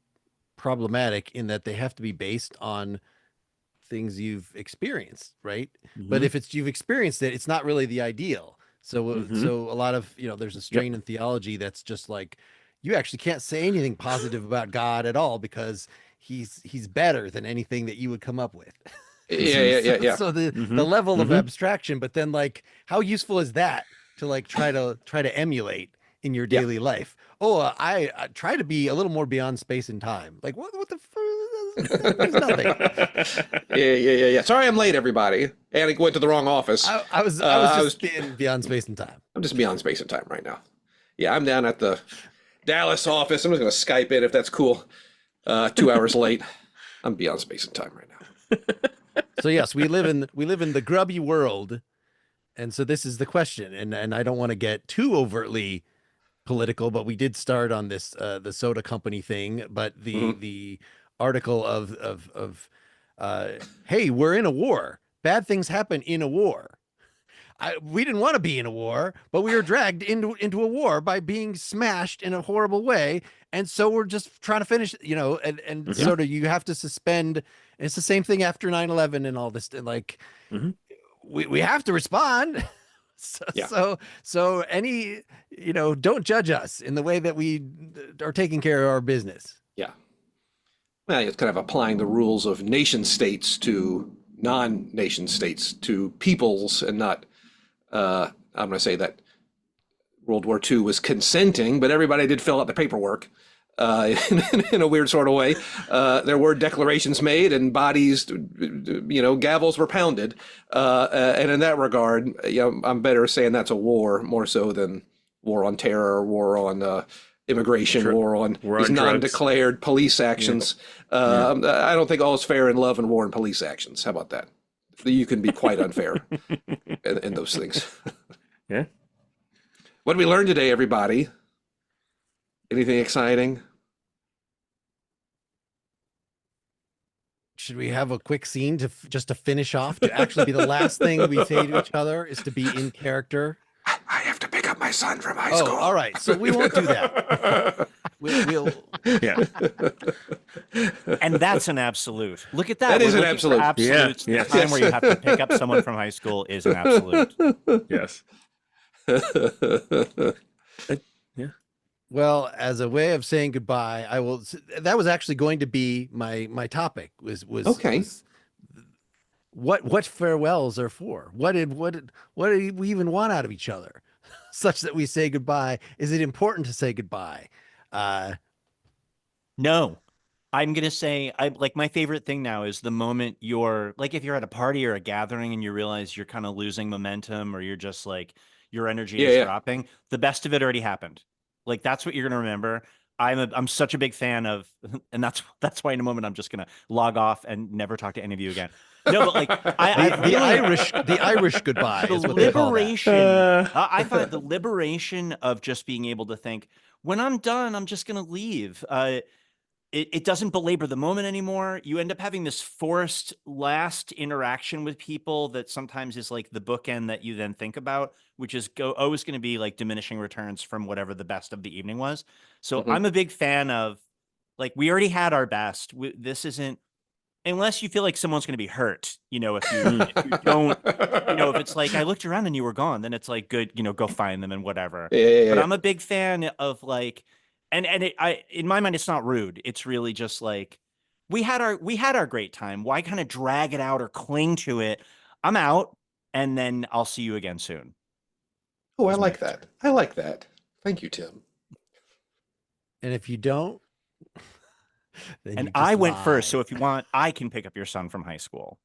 problematic in that they have to be based on things you've experienced, right? But if you've experienced it, it's not really the ideal. So so a lot of, there's a strain in theology that's just like you actually can't say anything positive about God at all because he's better than anything that you would come up with. Yeah. So the level of abstraction, but then like how useful is that to like try to emulate in your daily life? Oh, I try to be a little more beyond space and time. Like what the there's nothing. Yeah. Sorry I'm late, everybody. And I went to the wrong office. I was just being beyond space and time. I'm just beyond space and time right now. Yeah, I'm down at the Dallas office. I'm just going to Skype in if that's cool. 2 hours late. I'm beyond space and time right now. So yes, we live in the grubby world. And so this is the question. And I don't want to get too overtly political, but we did start on this the soda company thing, but the article of hey, we're in a war. Bad things happen in a war. We didn't want to be in a war, but we were dragged into a war by being smashed in a horrible way. And so we're just trying to finish, and sort of you have to suspend. It's the same thing after 9/11 and all this. And like, we have to respond. So any, don't judge us in the way that we are taking care of our business. Yeah. Well, it's kind of applying the rules of nation states to non-nation states, to peoples, and not, I'm going to say that World War II was consenting, but everybody did fill out the paperwork in a weird sort of way. There were declarations made and bodies, gavels were pounded. And in that regard, I'm better saying that's a war more so than war on terror, war on immigration, war on these non-declared police actions. I don't think all is fair in love and war and police actions. How about that? You can be quite unfair in those things. Yeah. What did we learn today, everybody? Anything exciting? Should we have a quick scene just to finish off? To actually be the last thing we say to each other is to be in character. I have to pick up my son from high school. All right. So we won't do that. We'll Yeah. And that's an absolute. Look at that. That is We're an looking absolute. for absolutes. Yeah. The time where you have to pick up someone from high school is an absolute. Yes. Well, as a way of saying goodbye, I will. That was actually going to be my topic. Was Okay. what farewells are for. What did we even want out of each other, such that we say goodbye? Is it important to say goodbye? No. I'm gonna say I like my favorite thing now is the moment you're like if you're at a party or a gathering and you realize you're kind of losing momentum or you're just like your energy Yeah, is yeah. dropping. The best of it already happened. Like that's what you're gonna remember. I'm such a big fan of, and that's why in a moment I'm just gonna log off and never talk to any of you again. No, but like I've The really Irish goodbye the is what they call that. liberation. I find the liberation of just being able to think when I'm done, I'm just gonna leave. It doesn't belabor the moment anymore. You end up having this forced last interaction with people that sometimes is like the bookend that you then think about, which is always going to be like diminishing returns from whatever the best of the evening was. So Mhm. I'm a big fan of like we already had our best. This isn't unless you feel like someone's going to be hurt. If you don't, if it's like I looked around and you were gone, then it's like good. Go find them and whatever. Yeah, yeah, But yeah. I'm a big fan of like and in my mind it's not rude, it's really just like we had our great time, why kind of drag it out or cling to it? I'm out, and then I'll see you again soon. Oh, I is my like answer. that. I like that. Thank you, Tim. And if you don't, then And you I just went first, so lie. if you want I can pick up your son from high school.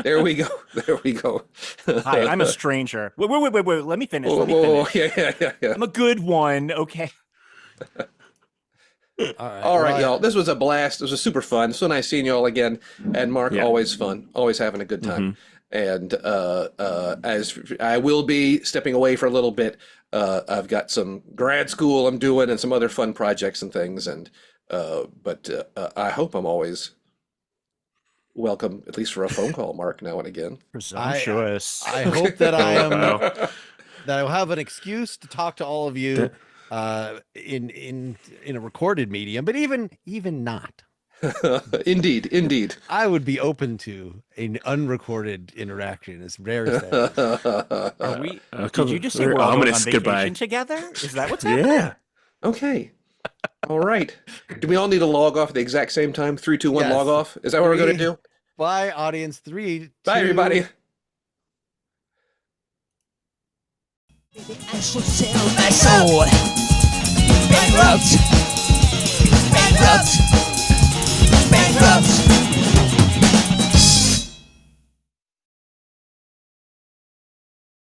There we go. There we go. Hi, I'm a stranger. Wait, let me finish. Whoa, Let me whoa, whoa. finish. Yeah. I'm a good one. Okay. All right. All right, Well, y'all. This was a blast. It was a super fun. So nice seeing you all again. And Mark, Yeah. always fun. Always having a good time. Mhm. And as I will be stepping away for a little bit, I've got some grad school I'm doing and some other fun projects and things. And but I hope I'm always welcome, at least for a phone call, Mark, now and again. Presumptuous. I hope that I am Wow. that I'll have an excuse to talk to all of you in a recorded medium, but even not. Indeed. I would be open to an unrecorded interaction, as rare as that is. Are we? Did Come- you just say we're all going on ominous vacation goodbye. together? Is that what's happening? Yeah. Okay. All right. Do we all need to log off at the exact same time? 3, 2, 1, Yes. log off. Is that what we're going to 3. do? Bye, audience. 3, Bye, 2, everybody. I should sell my soul. Bankrupt.